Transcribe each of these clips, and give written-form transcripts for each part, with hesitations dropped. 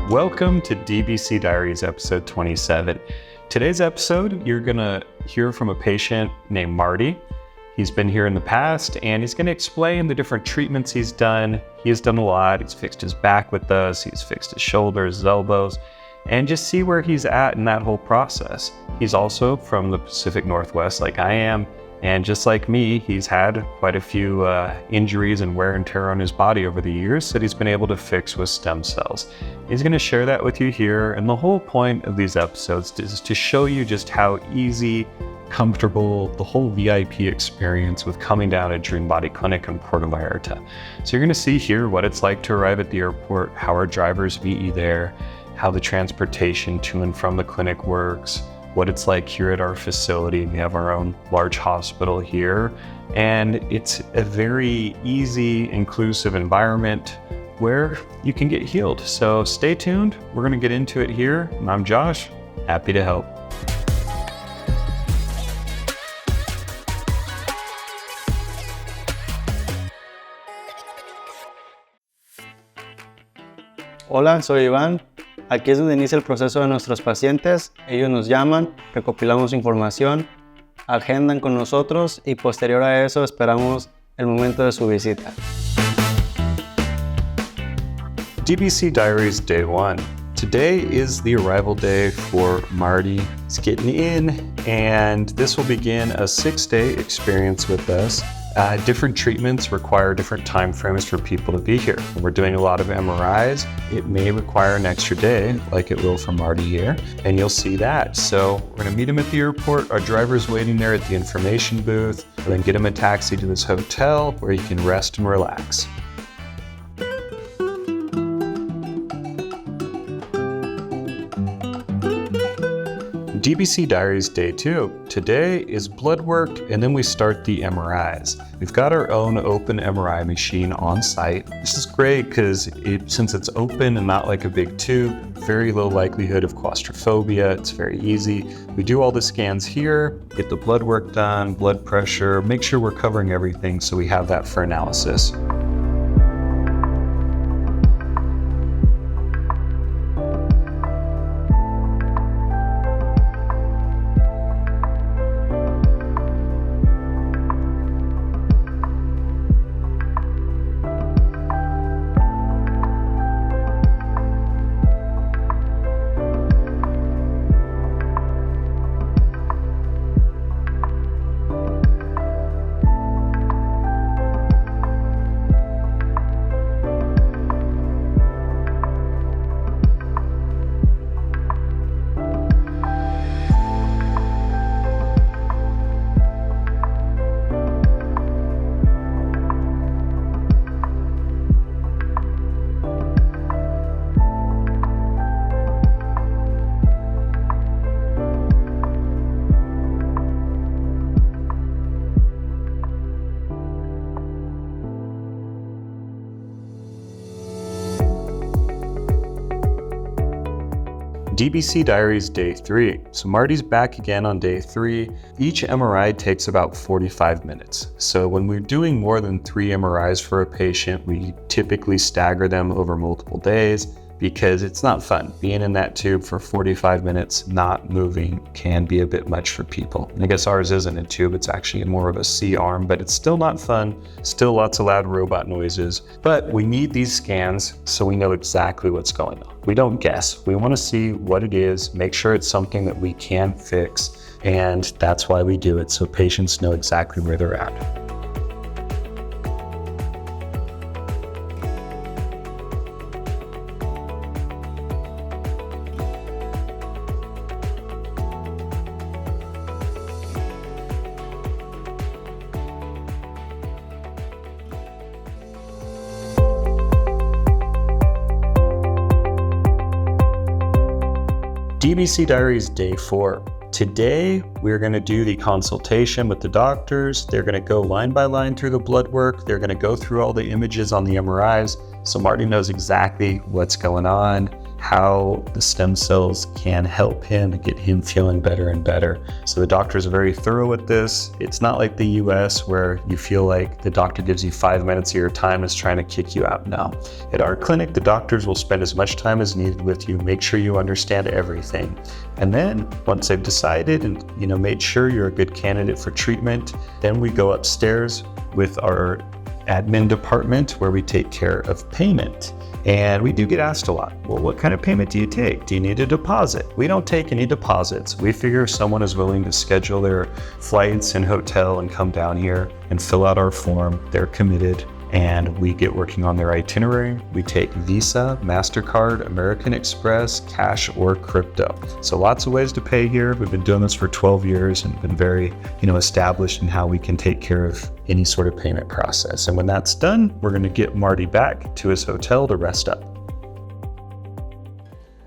Welcome to DBC Diaries episode 27. Today's episode, you're gonna hear from a patient named Marty. He's been here in the past and he's gonna explain the different treatments he's done. He has done a lot. He's fixed his back with us. He's fixed his shoulders, his elbows, and just see where he's at in that whole process. He's also from the Pacific Northwest like I am. And just like me, he's had quite a few injuries and wear and tear on his body over the years that he's been able to fix with stem cells. He's going to share that with you here. And the whole point of these episodes is to show you just how easy, comfortable, the whole VIP experience with coming down to Dream Body Clinic in Puerto Vallarta. So you're going to see here what it's like to arrive at the airport, how our drivers meet you there, how the transportation to and from the clinic works, what it's like here at our facility. We have our own large hospital here, and it's a very easy, inclusive environment where you can get healed. So stay tuned. We're going to get into it here. And I'm Josh, happy to help. Hola, soy Iván. Aquí es donde inicia el proceso de nuestros pacientes. Ellos nos llaman, recopilamos información, agendan con nosotros y posterior a eso esperamos el momento de su visita. DBC Diaries Day 1. Today is the arrival day for Marty. He's getting in, and this will begin a 6-day experience with us. Different treatments require different time frames for people to be here. When we're doing a lot of MRIs, it may require an extra day, like it will for Marty here, and you'll see that. So we're gonna meet him at the airport. Our driver's waiting there at the information booth, and then get him a taxi to this hotel where he can rest and relax. DBC Diaries Day 2. Today is blood work, and then we start the MRIs. We've got our own open MRI machine on site. This is great because since it's open and not like a big tube, very low likelihood of claustrophobia. It's very easy. We do all the scans here, get the blood work done, blood pressure, make sure we're covering everything so we have that for analysis. DBC Diaries Day 3. So Marty's back again on day 3. Each MRI takes about 45 minutes. So when we're doing more than 3 MRIs for a patient, we typically stagger them over multiple days because it's not fun. Being in that tube for 45 minutes, not moving, can be a bit much for people. And I guess ours isn't a tube, it's actually more of a C-arm, but it's still not fun. Still lots of loud robot noises. But we need these scans so we know exactly what's going on. We don't guess. We want to see what it is, make sure it's something that we can fix, and that's why we do it, so patients know exactly where they're at. DBC Diaries Day 4. Today, we're going to do the consultation with the doctors. They're going to go line by line through the blood work. They're going to go through all the images on the MRIs, so Marty knows exactly what's going on. how the stem cells can help him and get him feeling better and better. So the doctors are very thorough with this. It's not like the US where you feel like the doctor gives you 5 minutes of your time and is trying to kick you out. No. At our clinic, the doctors will spend as much time as needed with you, make sure you understand everything. And then once they've decided and made sure you're a good candidate for treatment, then we go upstairs with our admin department where we take care of payment. And we do get asked a lot, well, what kind of payment do you take? Do you need a deposit? We don't take any deposits. We figure if someone is willing to schedule their flights and hotel and come down here and fill out our form, they're committed, and we get working on their itinerary. We take Visa, MasterCard, American Express, cash, or crypto. So lots of ways to pay here. We've been doing this for 12 years and been very, established in how we can take care of any sort of payment process. And when that's done, we're gonna get Marty back to his hotel to rest up.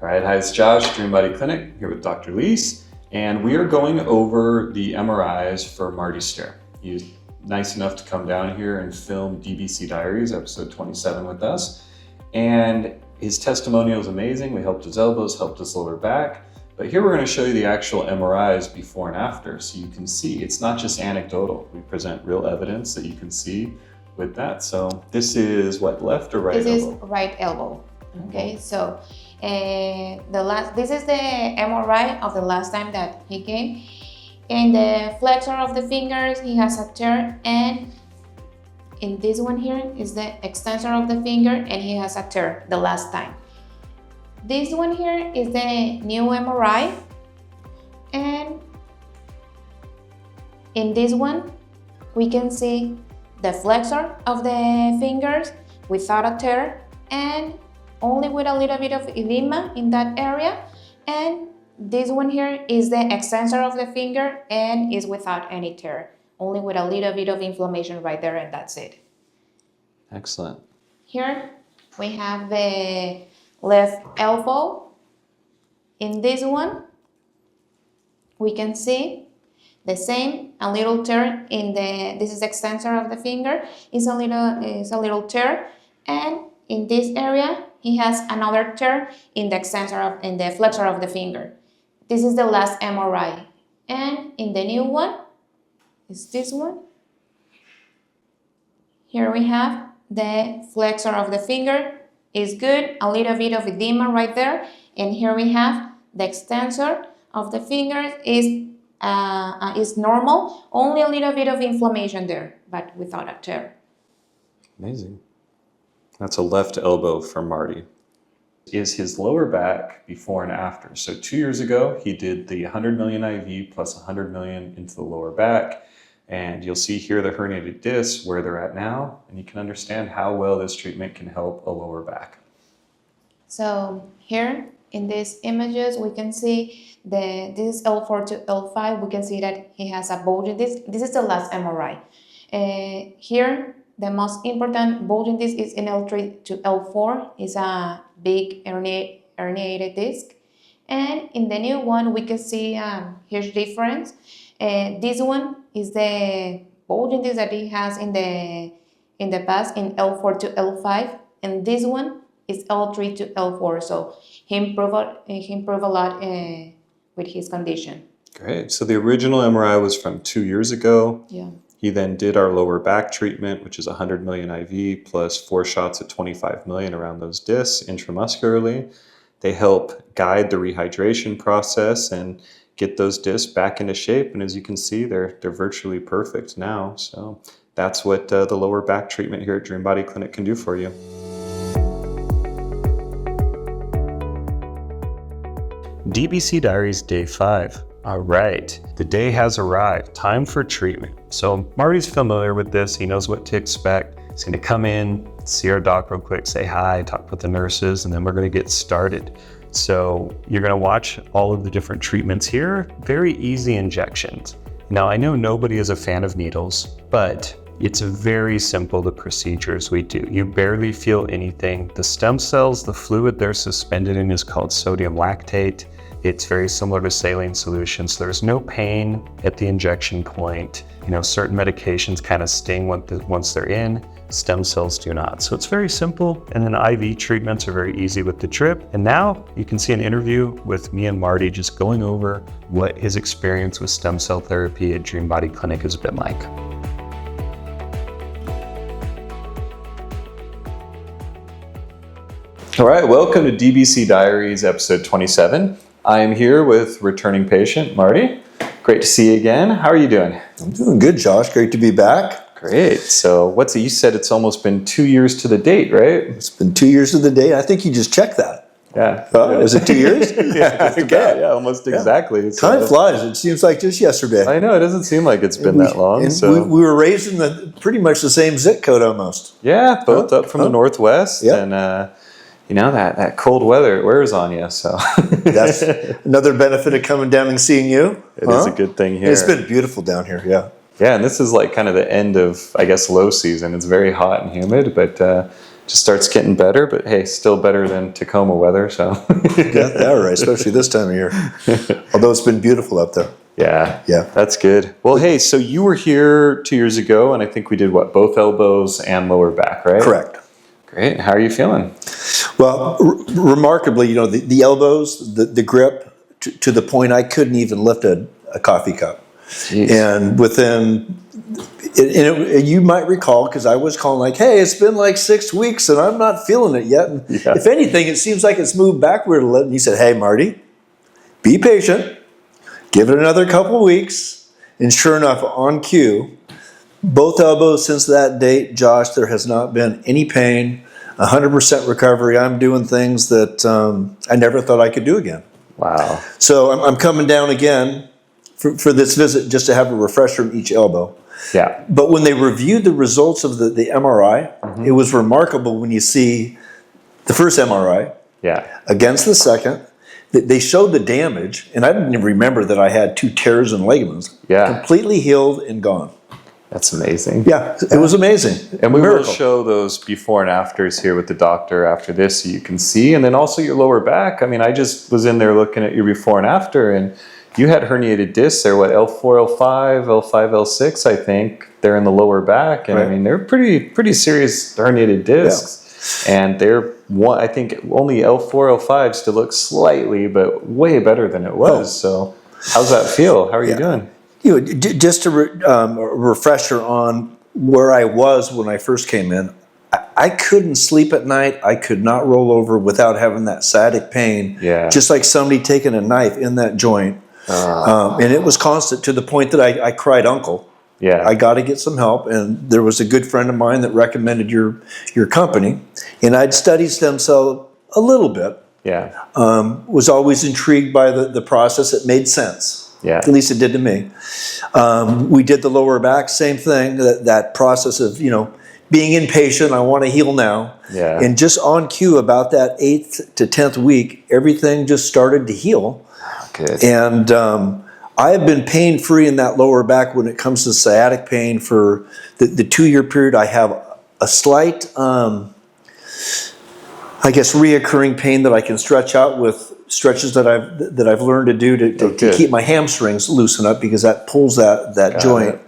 All right, hi, it's Josh, Dream Body Clinic, here with Dr. Leese, and we are going over the MRIs for Marty Stare. He's nice enough to come down here and film DBC Diaries, episode 27 with us. And his testimonial is amazing. We helped his elbows, helped his lower back. But here we're going to show you the actual MRIs before and after, so you can see it's not just anecdotal. We present real evidence that you can see with that. So this is what, left or right elbow? This is right elbow. Okay, so this is the MRI of the last time that he came. In the flexor of the fingers, he has a tear, and in this one here is the extensor of the finger, and he has a tear the last time. This one here is the new MRI, and in this one, we can see the flexor of the fingers without a tear, and only with a little bit of edema in that area, and this one here is the extensor of the finger and is without any tear, only with a little bit of inflammation right there, and that's it. Excellent. Here we have the left elbow. In this one, we can see the same, a little tear in this is the extensor of the finger, is a little tear, and in this area, he has another tear in the flexor of the finger. This is the last MRI. And in the new one, is this one. Here we have the flexor of the finger is good, a little bit of edema right there. And here we have the extensor of the fingers is normal, only a little bit of inflammation there, but without a tear. Amazing. That's a left elbow for Marty. Is his lower back before and after. So 2 years ago, he did the 100 million IV plus 100 million into the lower back. And you'll see here the herniated discs where they're at now, and you can understand how well this treatment can help a lower back. So here in these images, we can see this is L4 to L5. We can see that he has a bulging disc. This is the last MRI. Here, the most important bulging disc is in L3 to L4. It's a big herniated disc. And in the new one, we can see a huge difference. This one is the bulging disc that he has in the past in L4 to L5, and this one is L3 to L4. So he improved a lot with his condition. Great. So the original MRI was from 2 years ago. Yeah. He then did our lower back treatment, which is 100 million IV plus 4 shots at 25 million around those discs intramuscularly. They help guide the rehydration process and get those discs back into shape. And as you can see, they're virtually perfect now. So that's what the lower back treatment here at Dream Body Clinic can do for you. DBC Diaries Day 5. All right, the day has arrived. Time for treatment. So Marty's familiar with this. He knows what to expect. He's going to come in, see our doc real quick, say hi, talk with the nurses, and then we're going to get started. So you're going to watch all of the different treatments here. Very easy injections. Now, I know nobody is a fan of needles, but it's very simple, the procedures we do. You barely feel anything. The stem cells, the fluid they're suspended in is called sodium lactate. It's very similar to saline solution, so there's no pain at the injection point. Certain medications kind of sting once they're in. Stem cells do not. So it's very simple, and then IV treatments are very easy with the drip. And now you can see an interview with me and Marty just going over what his experience with stem cell therapy at Dream Body Clinic has been like. All right, welcome to DBC Diaries, episode 27. I am here with returning patient, Marty. Great to see you again. How are you doing? I'm doing good, Josh. Great to be back. Great. So you said it's almost been 2 years to the date, right? It's been 2 years to the date. I think you just checked that. Yeah. Is it 2 years? Yeah, almost exactly. So, time flies. It seems like just yesterday. I know, it doesn't seem like it's been that long. And we were raised in pretty much the same zip code almost. Yeah, both up from the Northwest. Yeah. And that cold weather, it wears on you. So that's another benefit of coming down and seeing you. It is a good thing here. It's been beautiful down here, yeah. Yeah, and this is like kind of the end of, I guess, low season. It's very hot and humid, but just starts getting better. But hey, still better than Tacoma weather. So yeah, right. Especially this time of year. Although it's been beautiful up there. Yeah, yeah, that's good. Well, hey, so you were here 2 years ago, and I think we did both elbows and lower back, right? Correct. Great. How are you feeling? Well, remarkably, the elbows, the grip, to the point I couldn't even lift a coffee cup. Jeez. And you might recall, because I was calling like, hey, it's been like 6 weeks and I'm not feeling it yet. And if anything, it seems like it's moved backward a little. And he said, hey, Marty, be patient. Give it another couple of weeks. And sure enough, on cue, both elbows since that date, Josh, there has not been any pain, 100% recovery. I'm doing things that I never thought I could do again. Wow. So I'm coming down again for this visit just to have a refresher in each elbow. Yeah. But when they reviewed the results of the MRI, it was remarkable when you see the first MRI against the second. They showed the damage, and I didn't even remember that I had 2 tears in ligaments. Yeah. Completely healed and gone. That's amazing. Yeah, it was amazing. And we will show those before and afters here with the doctor after this so you can see. And then also your lower back. I mean, I just was in there looking at your before and after, and you had herniated discs there, L4, L5, L5, L6, I think. They're in the lower back. And I mean, they're pretty serious herniated discs. Yeah. And I think only L4, L5 still looks slightly, but way better than it was. So how's that feel? How are you doing? Just a refresher on where I was when I first came in. I couldn't sleep at night. I could not roll over without having that sciatic pain. Yeah. Just like somebody taking a knife in that joint. And it was constant to the point that I cried uncle. Yeah. I got to get some help. And there was a good friend of mine that recommended your company. And I'd studied stem cell a little bit. Yeah. Was always intrigued by the process. It made sense. Yeah. At least it did to me. We did the lower back, same thing, that process of, being impatient, I want to heal now. Yeah. And just on cue about that 8th to 10th week, everything just started to heal. Good. And I have been pain-free in that lower back when it comes to sciatic pain for the 2-year period. I have a slight, reoccurring pain that I can stretch out with stretches that I've learned to do to keep my hamstrings loosen up, because that pulls that joint.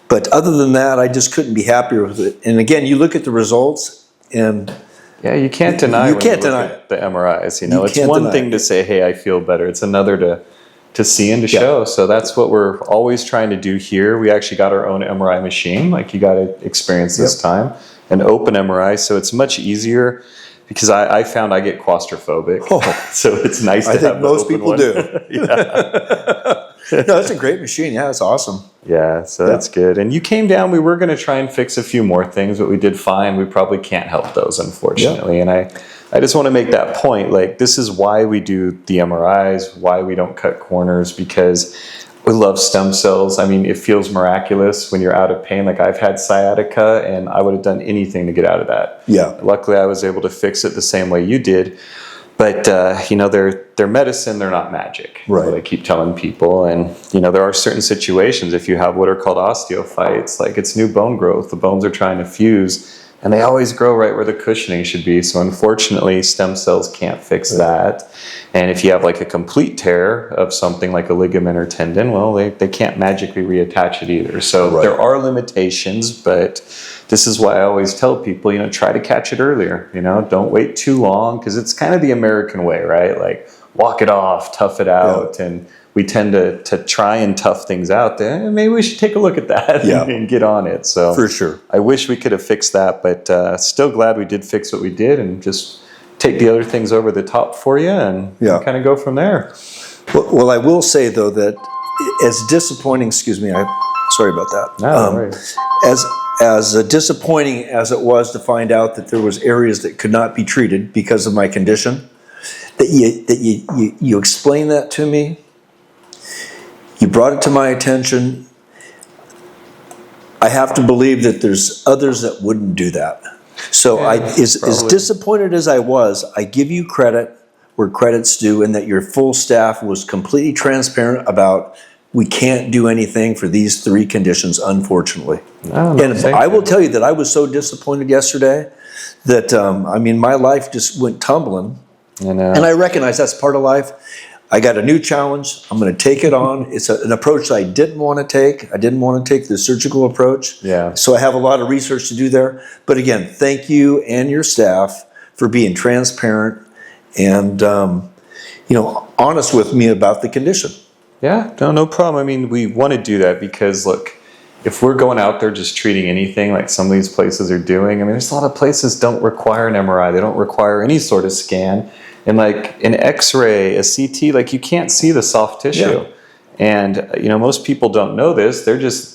But other than that, I just couldn't be happier with it. And again, you look at the results, and you can't deny the MRIs. It's one thing to say, "Hey, I feel better." It's another to see and to show. So that's what we're always trying to do here. We actually got our own MRI machine, like you got to experience this time, an open MRI. So it's much easier. Because I found I get claustrophobic, so it's nice to have the open one. I think most people do. No, it's a great machine. Yeah, it's awesome. Yeah, so that's good. And you came down. We were going to try and fix a few more things, but we did fine. We probably can't help those, unfortunately. And I just want to make that point. Like, this is why we do the MRIs, why we don't cut corners, because we love stem cells. I mean, it feels miraculous when you're out of pain. Like, I've had sciatica, and I would have done anything to get out of that. Yeah. Luckily, I was able to fix it the same way you did. But, they're medicine. They're not magic. Right. I keep telling people. And, there are certain situations. If you have what are called osteophytes, like it's new bone growth, the bones are trying to fuse. and they always grow right where the cushioning should be. So unfortunately, stem cells can't fix that. And if you have like a complete tear of something like a ligament or tendon, well, they can't magically reattach it either. So there are limitations, but this is why I always tell people, you know, try to catch it earlier. You know, don't wait too long, because it's kind of the American way, right? Like, walk it off, tough it out, and we tend to try and tough things out. Then maybe we should take a look at that and get on it. So for sure, I wish we could have fixed that, but still glad we did fix what we did, and just take the other things over the top for you, and kind of go from there. Well, I will say though that as disappointing, sorry about that. No, as disappointing as it was to find out that there was areas that could not be treated because of my condition, that you explained that to me, you brought it to my attention. I have to believe that there's others that wouldn't do that. So as disappointed as I was, I give you credit where credit's due, and that your full staff was completely transparent about, we can't do anything for these 3 conditions, unfortunately. And I will tell you that I was so disappointed yesterday that, my life just went tumbling. And I recognize that's part of life. I got a new challenge. I'm going to take it on. It's an approach I didn't want to take. I didn't want to take the surgical approach. So I have a lot of research to do there. But again, thank you and your staff for being transparent and, honest with me about the condition. Yeah, no problem. I mean, we want to do that because, look, if we're going out there just treating anything like some of these places are doing, I mean, there's a lot of places don't require an MRI. They don't require any sort of scan. And like an X-ray, a CT, like you can't see the soft tissue. And, most people don't know this.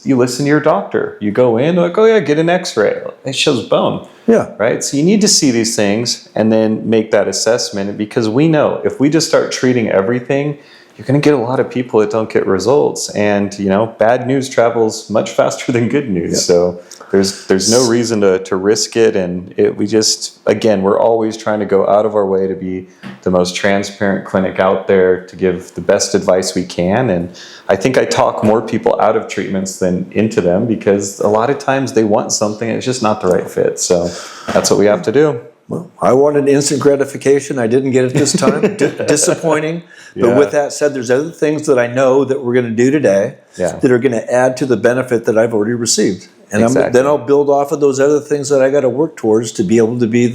You listen to your doctor. You go in, like, oh yeah, get an X-ray. It shows bone. Right? So you need to see these things and then make that assessment, because we know if we just start treating everything, you're going to get a lot of people that don't get results. And, bad news travels much faster than good news. So there's no reason to risk it. And we're always trying to go out of our way to be the most transparent clinic out there, to give the best advice we can. And I think I talk more people out of treatments than into them, because a lot of times they want something and it's just not the right fit. So that's what we have to do. Well, I wanted instant gratification. I didn't get it this time. Disappointing. But with that said, there's other things that I know that we're going to do today that are going to add to the benefit that I've already received. And then I'll build off of those other things that I got to work towards to be able to be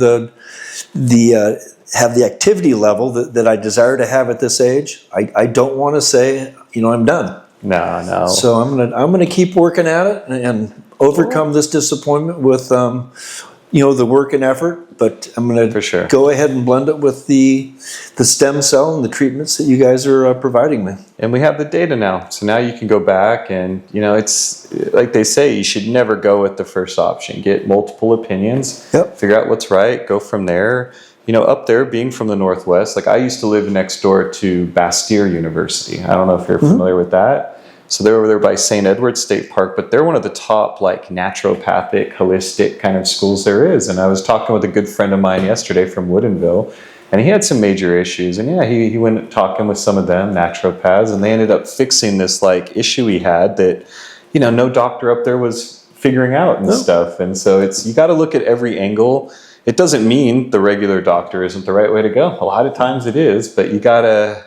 have the activity level that I desire to have at this age. I don't want to say, I'm done. No. So I'm gonna keep working at it and overcome this disappointment with the work and effort. But I'm going to go ahead and blend it with the stem cell and the treatments that you guys are providing me. And we have the data now. So now you can go back and, it's like they say, you should never go with the first option. Get multiple opinions, figure out what's right, go from there. Up there, being from the Northwest, like I used to live next door to Bastyr University. I don't know if you're familiar with that. So they're over there by St. Edward's State Park, but they're one of the top like naturopathic, holistic kind of schools there is. And I was talking with a good friend of mine yesterday from Woodinville, and he had some major issues. And he went talking with some of them, naturopaths, and they ended up fixing this like issue he had that, no doctor up there was figuring out and stuff. And so you got to look at every angle. It doesn't mean the regular doctor isn't the right way to go. A lot of times it is, but you gotta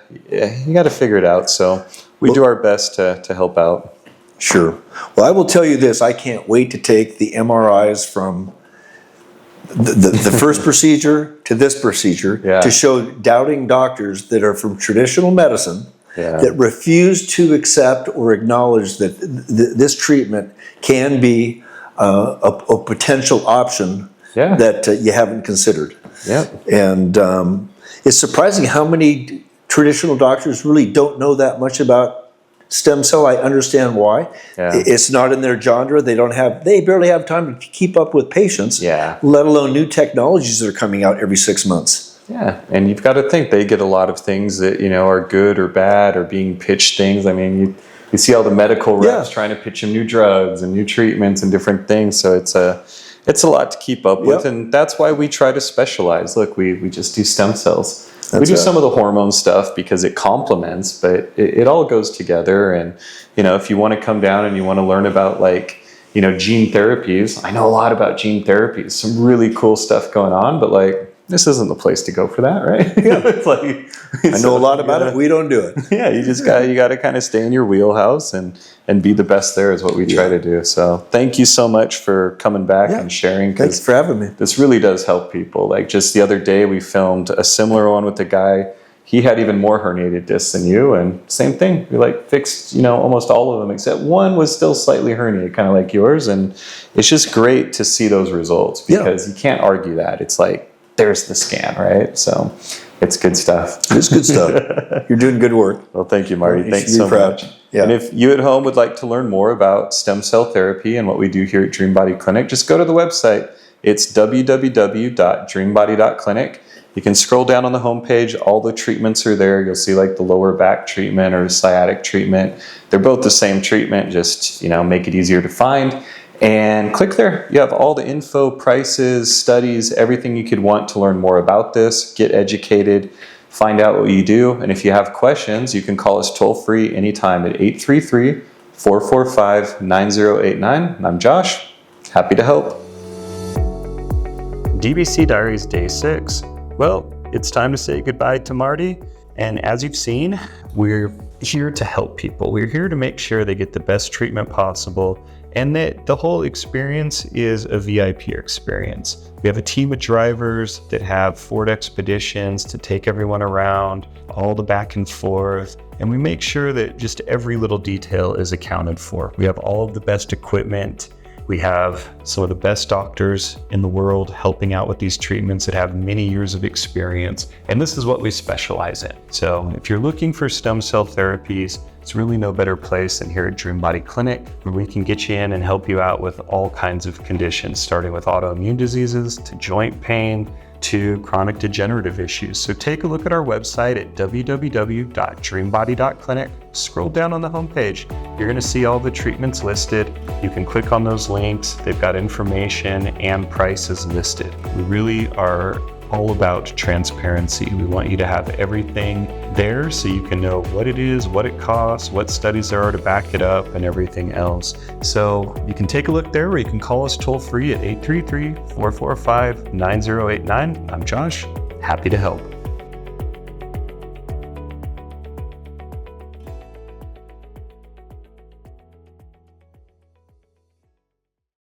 figure it out. So we do our best to help out. Sure. Well, I will tell you this. I can't wait to take the MRIs from the first procedure to this procedure to show doubting doctors that are from traditional medicine that refuse to accept or acknowledge that this treatment can be a potential option that you haven't considered. And it's surprising how many traditional doctors really don't know that much about stem cell. I understand why. It's not in their genre. They barely have time to keep up with patients, let alone new technologies that are coming out every 6 months. And you've got to think they get a lot of things that, are good or bad or being pitched things. I mean, you see all the medical reps trying to pitch them new drugs and new treatments and different things. So it's a lot to keep up with. And that's why we try to specialize. Look, we just do stem cells. We do some of the hormone stuff because it complements, but it all goes together. And, if you want to come down and you want to learn about like, gene therapies. I know a lot about gene therapies, some really cool stuff going on, but like, this isn't the place to go for that, right? Yeah. It's like, I know a lot about it. We don't do it. Yeah, you got to kind of stay in your wheelhouse and be the best there is what we try to do. So thank you so much for coming back and sharing. Thanks for having me. This really does help people. Like just the other day, we filmed a similar one with a guy. He had even more herniated discs than you, and same thing. We like fixed, almost all of them, except one was still slightly herniated, kind of like yours. And it's just great to see those results because you can't argue that. It's like, there's the scan, right? So it's good stuff. It's good stuff. You're doing good work. Well, thank you, Marty. You Thanks should be so proud. much. Yeah. And if you at home would like to learn more about stem cell therapy and what we do here at DreamBody Clinic, just go to the website. It's www.dreambody.clinic. You can scroll down on the homepage. All the treatments are there. You'll see like the lower back treatment or sciatic treatment. They're both the same treatment, just make it easier to find. And click there. You have all the info, prices, studies, everything you could want to learn more about this, get educated, find out what you do. And if you have questions, you can call us toll-free anytime at 833-445-9089. And I'm Josh. Happy to help. DBC Diaries Day 6. Well, it's time to say goodbye to Marty. And as you've seen, we're here to help people. We're here to make sure they get the best treatment possible and that the whole experience is a VIP experience. We have a team of drivers that have Ford Expeditions to take everyone around, all the back and forth, and we make sure that just every little detail is accounted for. We have all of the best equipment. We have some of the best doctors in the world helping out with these treatments that have many years of experience. And this is what we specialize in. So if you're looking for stem cell therapies, it's really no better place than here at DreamBody Clinic, where we can get you in and help you out with all kinds of conditions, starting with autoimmune diseases to joint pain, to chronic degenerative issues. So take a look at our website at www.dreambody.clinic. Scroll down on the homepage. You're going to see all the treatments listed. You can click on those links. They've got information and prices listed. We really are all about transparency. We want you to have everything there so you can know what it is, what it costs, what studies there are to back it up, and everything else. So you can take a look there, or you can call us toll free at 833-445-9089. I'm Josh, happy to help.